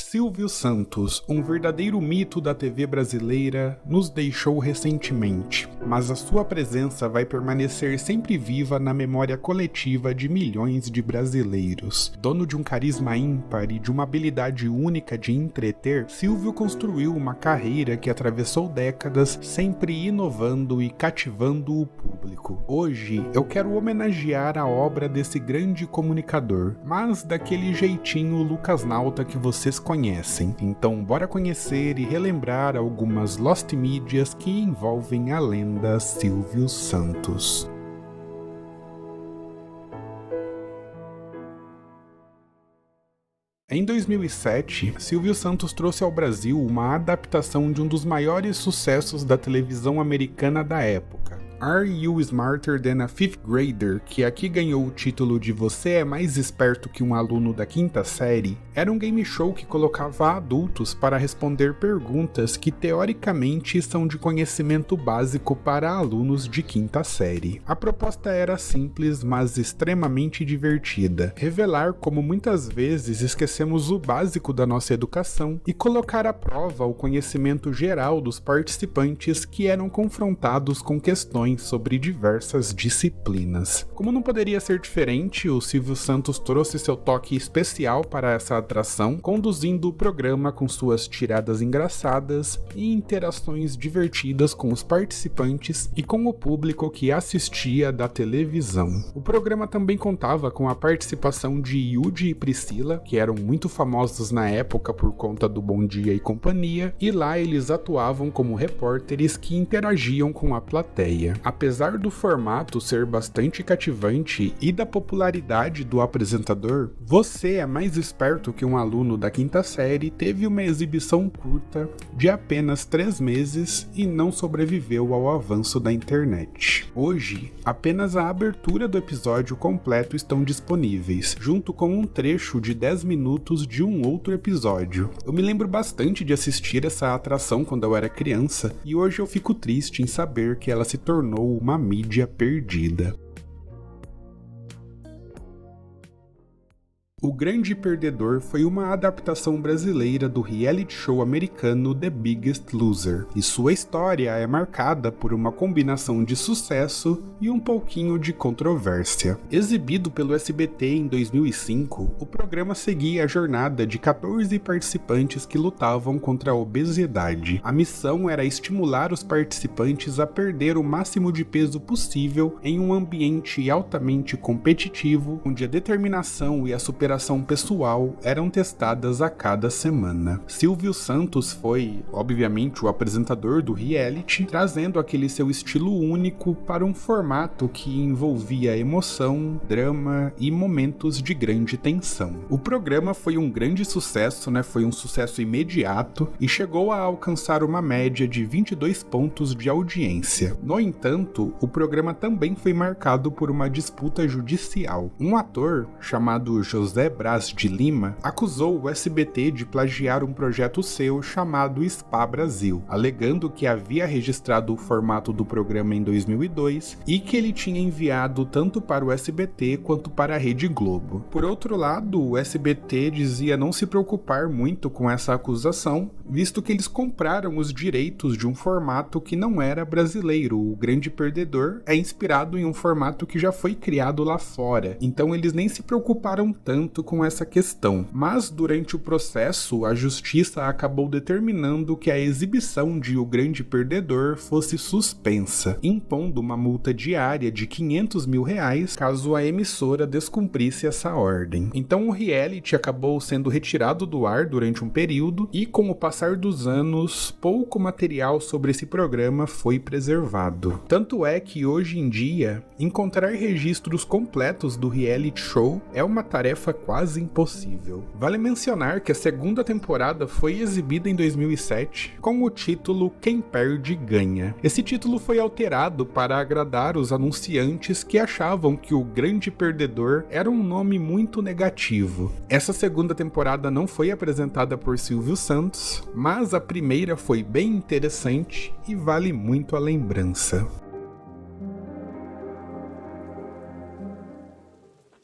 Silvio Santos, um verdadeiro mito da TV brasileira, nos deixou recentemente, mas a sua presença vai permanecer sempre viva na memória coletiva de milhões de brasileiros. Dono de um carisma ímpar e de uma habilidade única de entreter, Silvio construiu uma carreira que atravessou décadas, sempre inovando e cativando o público. Hoje, eu quero homenagear a obra desse grande comunicador, mas daquele jeitinho Lucas Nauta que vocês conhecem. Então, bora conhecer e relembrar algumas Lost Mídias que envolvem a lenda Silvio Santos. Em 2007, Silvio Santos trouxe ao Brasil uma adaptação de um dos maiores sucessos da televisão americana da época, Are You Smarter Than a Fifth Grader?, que aqui ganhou o título de Você é mais esperto que um aluno da quinta série. Era um game show que colocava adultos para responder perguntas que teoricamente são de conhecimento básico para alunos de quinta série. A proposta era simples, mas extremamente divertida: revelar como muitas vezes esquecemos o básico da nossa educação e colocar à prova o conhecimento geral dos participantes que eram confrontados com questões sobre diversas disciplinas. Como não poderia ser diferente, o Silvio Santos trouxe seu toque especial para essa atração, conduzindo o programa com suas tiradas engraçadas e interações divertidas com os participantes e com o público que assistia da televisão. O programa também contava com a participação de Yudi e Priscila, que eram muito famosos na época por conta do Bom Dia e Companhia, e lá eles atuavam como repórteres que interagiam com a plateia. Apesar do formato ser bastante cativante e da popularidade do apresentador, Você é mais esperto que um aluno da quinta série teve uma exibição curta de apenas 3 meses e não sobreviveu ao avanço da internet. Hoje, apenas a abertura do episódio completo estão disponíveis, junto com um trecho de 10 minutos de um outro episódio. Eu me lembro bastante de assistir essa atração quando eu era criança, e hoje eu fico triste em saber que ela se tornou uma mídia perdida. O Grande Perdedor foi uma adaptação brasileira do reality show americano The Biggest Loser, e sua história é marcada por uma combinação de sucesso e um pouquinho de controvérsia. Exibido pelo SBT em 2005, o programa seguia a jornada de 14 participantes que lutavam contra a obesidade. A missão era estimular os participantes a perder o máximo de peso possível em um ambiente altamente competitivo, onde a determinação e a superação pessoal eram testadas a cada semana. Silvio Santos foi, obviamente, o apresentador do reality, trazendo aquele seu estilo único para um formato que envolvia emoção, drama e momentos de grande tensão. O programa foi um grande sucesso, foi um sucesso imediato e chegou a alcançar uma média de 22 pontos de audiência. No entanto, o programa também foi marcado por uma disputa judicial. Um ator chamado José Braz de Lima acusou o SBT de plagiar um projeto seu chamado Spa Brasil, alegando que havia registrado o formato do programa em 2002 e que ele tinha enviado tanto para o SBT quanto para a Rede Globo. Por outro lado, o SBT dizia não se preocupar muito com essa acusação, visto que eles compraram os direitos de um formato que não era brasileiro. O Grande Perdedor é inspirado em um formato que já foi criado lá fora, então eles nem se preocuparam tanto com essa questão. Mas durante o processo, a justiça acabou determinando que a exibição de O Grande Perdedor fosse suspensa, impondo uma multa diária de R$500 mil caso a emissora descumprisse essa ordem. Então o reality acabou sendo retirado do ar durante um período e, com o passar dos anos, pouco material sobre esse programa foi preservado. Tanto é que hoje em dia, encontrar registros completos do reality show é uma tarefa quase impossível. Vale mencionar que a segunda temporada foi exibida em 2007 com o título Quem Perde Ganha. Esse título foi alterado para agradar os anunciantes que achavam que o Grande Perdedor era um nome muito negativo. Essa segunda temporada não foi apresentada por Silvio Santos, mas a primeira foi bem interessante e vale muito a lembrança.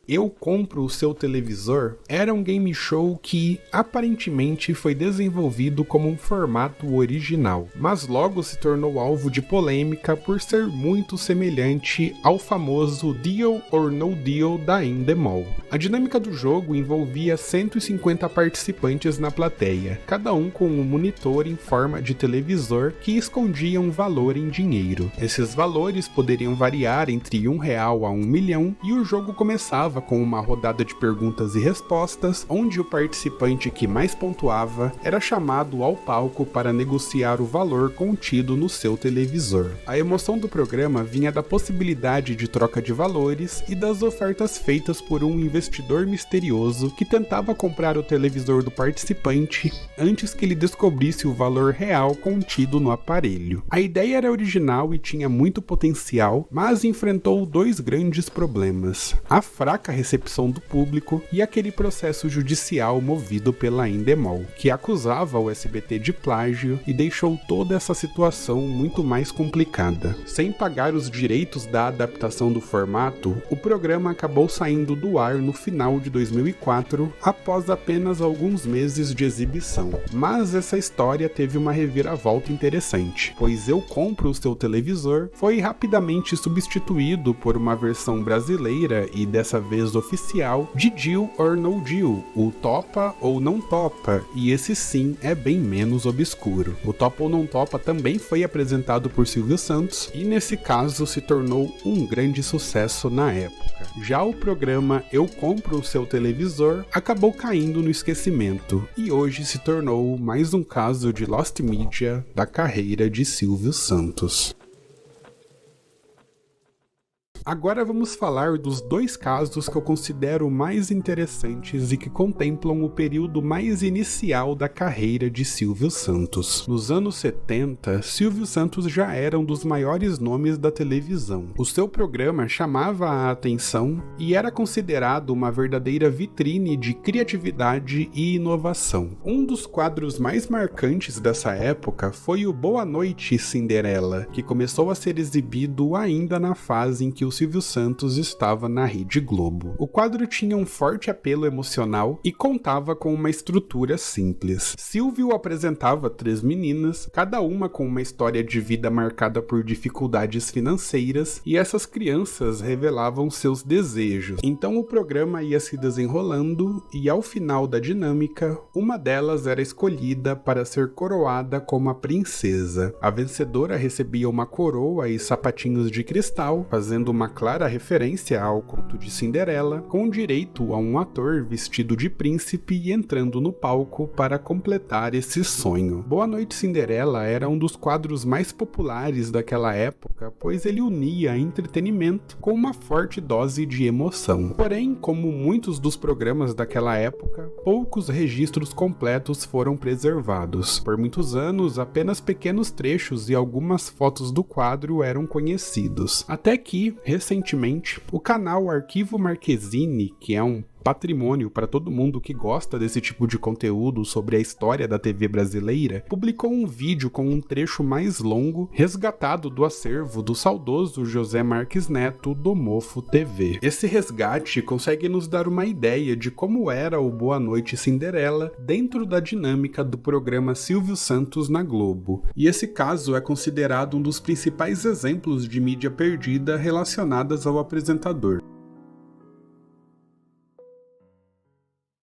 Eu Compro o Seu Televisor era um game show que aparentemente foi desenvolvido como um formato original, mas logo se tornou alvo de polêmica por ser muito semelhante ao famoso Deal or No Deal da Endemol. A dinâmica do jogo envolvia 150 participantes na plateia, cada um com um monitor em forma de televisor que escondia um valor em dinheiro. Esses valores poderiam variar entre R$1 a R$1 milhão e o jogo começava com uma rodada de perguntas e respostas, onde o participante que mais pontuava era chamado ao palco para negociar o valor contido no seu televisor. A emoção do programa vinha da possibilidade de troca de valores e das ofertas feitas por um investidor misterioso que tentava comprar o televisor do participante antes que ele descobrisse o valor real contido no aparelho. A ideia era original e tinha muito potencial, mas enfrentou dois grandes problemas: a fraca recepção do público e aquele processo judicial movido pela Endemol, que acusava o SBT de plágio e deixou toda essa situação muito mais complicada. Sem pagar os direitos da adaptação do formato, o programa acabou saindo do ar no final de 2004, após apenas alguns meses de exibição. Mas essa história teve uma reviravolta interessante, pois Eu Compro o Seu Televisor foi rapidamente substituído por uma versão brasileira e dessa vez oficial de Deal or No Deal, o Topa ou Não Topa, e esse sim é bem menos obscuro. O Topa ou Não Topa também foi apresentado por Silvio Santos e nesse caso se tornou um grande sucesso na época. Já o programa Eu Compro o Seu Televisor acabou caindo no esquecimento e hoje se tornou mais um caso de lost media da carreira de Silvio Santos. Agora vamos falar dos dois casos que eu considero mais interessantes e que contemplam o período mais inicial da carreira de Silvio Santos. Nos anos 70, Silvio Santos já era um dos maiores nomes da televisão. O seu programa chamava a atenção e era considerado uma verdadeira vitrine de criatividade e inovação. Um dos quadros mais marcantes dessa época foi o Boa Noite, Cinderela, que começou a ser exibido ainda na fase em que o Silvio Santos estava na Rede Globo. O quadro tinha um forte apelo emocional e contava com uma estrutura simples. Silvio apresentava 3 meninas, cada uma com uma história de vida marcada por dificuldades financeiras, e essas crianças revelavam seus desejos. Então o programa ia se desenrolando e ao final da dinâmica, uma delas era escolhida para ser coroada como a princesa. A vencedora recebia uma coroa e sapatinhos de cristal, fazendo uma clara referência ao conto de Cinderela, com direito a um ator vestido de príncipe entrando no palco para completar esse sonho. Boa Noite, Cinderela era um dos quadros mais populares daquela época, pois ele unia entretenimento com uma forte dose de emoção. Porém, como muitos dos programas daquela época, poucos registros completos foram preservados. Por muitos anos, apenas pequenos trechos e algumas fotos do quadro eram conhecidos. Até que, recentemente, o canal Arquivo Marquezine, que é um patrimônio para todo mundo que gosta desse tipo de conteúdo sobre a história da TV brasileira, publicou um vídeo com um trecho mais longo, resgatado do acervo do saudoso José Marques Neto do Mofo TV. Esse resgate consegue nos dar uma ideia de como era o Boa Noite Cinderela dentro da dinâmica do programa Silvio Santos na Globo, e esse caso é considerado um dos principais exemplos de mídia perdida relacionadas ao apresentador.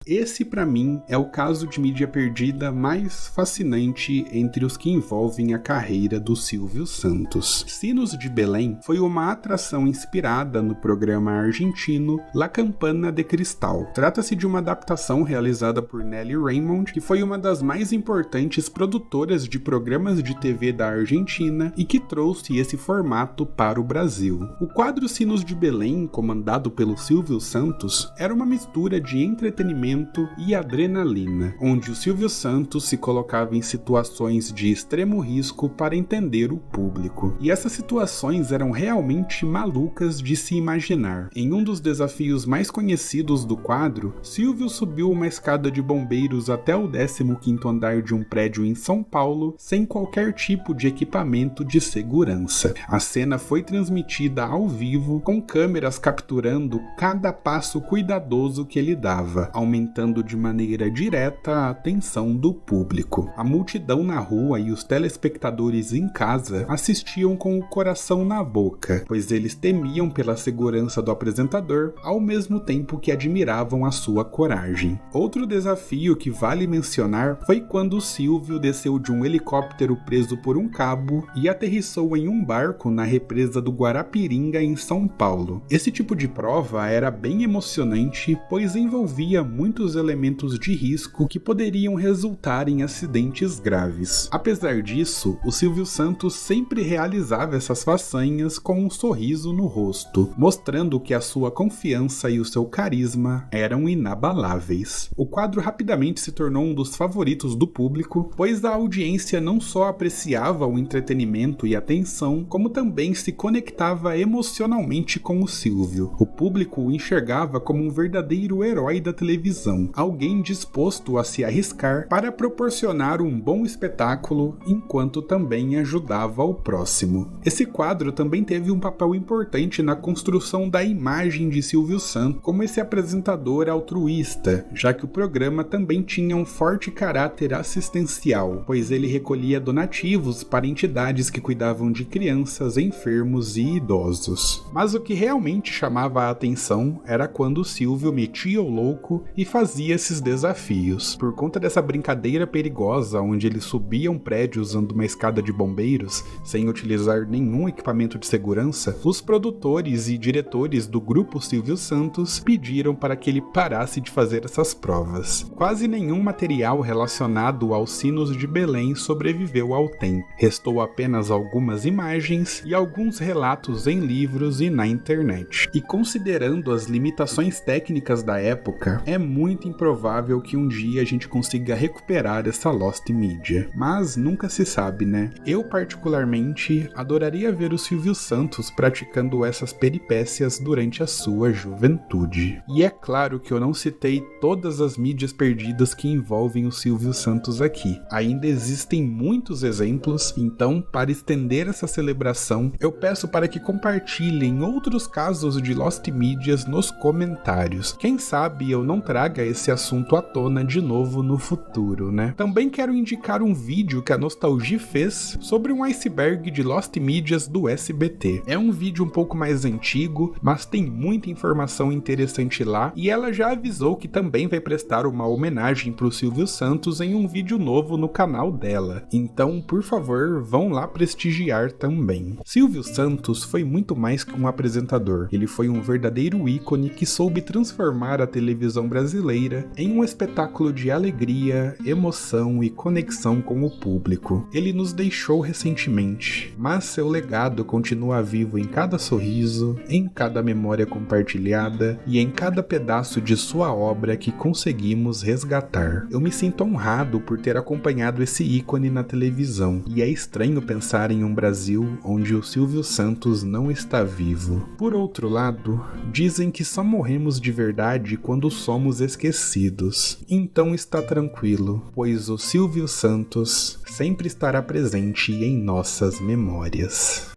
Esse, para mim, é o caso de mídia perdida mais fascinante entre os que envolvem a carreira do Silvio Santos. Sinos de Belém foi uma atração inspirada no programa argentino La Campana de Cristal. Trata-se de uma adaptação realizada por Nelly Raymond, que foi uma das mais importantes produtoras de programas de TV da Argentina e que trouxe esse formato para o Brasil. O quadro Sinos de Belém, comandado pelo Silvio Santos, era uma mistura de entretenimento entretenimento e adrenalina, onde o Silvio Santos se colocava em situações de extremo risco para entender o público. E essas situações eram realmente malucas de se imaginar. Em um dos desafios mais conhecidos do quadro, Silvio subiu uma escada de bombeiros até o 15º andar de um prédio em São Paulo sem qualquer tipo de equipamento de segurança. A cena foi transmitida ao vivo, com câmeras capturando cada passo cuidadoso que ele dava, aumentando de maneira direta a atenção do público. A multidão na rua e os telespectadores em casa assistiam com o coração na boca, pois eles temiam pela segurança do apresentador, ao mesmo tempo que admiravam a sua coragem. Outro desafio que vale mencionar foi quando Silvio desceu de um helicóptero preso por um cabo e aterrissou em um barco na represa do Guarapiringa, em São Paulo. Esse tipo de prova era bem emocionante, pois envolvia muitos elementos de risco que poderiam resultar em acidentes graves. Apesar disso, o Silvio Santos sempre realizava essas façanhas com um sorriso no rosto, mostrando que a sua confiança e o seu carisma eram inabaláveis. O quadro rapidamente se tornou um dos favoritos do público, pois a audiência não só apreciava o entretenimento e a atenção, como também se conectava emocionalmente com o Silvio. O público o enxergava como um verdadeiro herói da televisão, alguém disposto a se arriscar para proporcionar um bom espetáculo, enquanto também ajudava o próximo. Esse quadro também teve um papel importante na construção da imagem de Silvio Santos como esse apresentador altruísta, já que o programa também tinha um forte caráter assistencial, pois ele recolhia donativos para entidades que cuidavam de crianças, enfermos e idosos. Mas o que realmente chamava a atenção era quando o Silvio metia o louco e fazia esses desafios. Por conta dessa brincadeira perigosa onde ele subia um prédio usando uma escada de bombeiros, sem utilizar nenhum equipamento de segurança, os produtores e diretores do grupo Silvio Santos pediram para que ele parasse de fazer essas provas. Quase nenhum material relacionado aos sinos de Belém sobreviveu ao tempo. Restou apenas algumas imagens e alguns relatos em livros e na internet. E considerando as limitações técnicas da época, é muito improvável que um dia a gente consiga recuperar essa lost media. Mas nunca se sabe, né? Eu particularmente adoraria ver o Silvio Santos praticando essas peripécias durante a sua juventude. E é claro que eu não citei todas as mídias perdidas que envolvem o Silvio Santos aqui. Ainda existem muitos exemplos, então, para estender essa celebração, eu peço para que compartilhem outros casos de Lost Mídias nos comentários. Quem sabe eu não traga esse assunto à tona de novo no futuro, né? Também quero indicar um vídeo que a Nostalgia fez sobre um iceberg de Lost Mídias do SBT. É um vídeo um pouco mais antigo, mas tem muita informação interessante lá, e ela já avisou que também vai prestar uma homenagem pro Silvio Santos em um vídeo novo no canal dela. Então, por favor, vão lá prestigiar também. Silvio Santos foi muito mais que um apresentador. Ele foi um verdadeiro ícone que soube transformar a televisão brasileira em um espetáculo de alegria, emoção e conexão com o público. Ele nos deixou recentemente, mas seu legado continua vivo em cada sorriso, em cada memória compartilhada e em cada pedaço de sua obra que conseguimos resgatar. Eu me sinto honrado por ter acompanhado esse ícone na televisão, e é estranho pensar em um Brasil onde o Silvio Santos não está vivo. Por outro lado, dizem que só morremos de verdade quando somos esquecidos. Então está tranquilo, pois o Silvio Santos sempre estará presente em nossas memórias.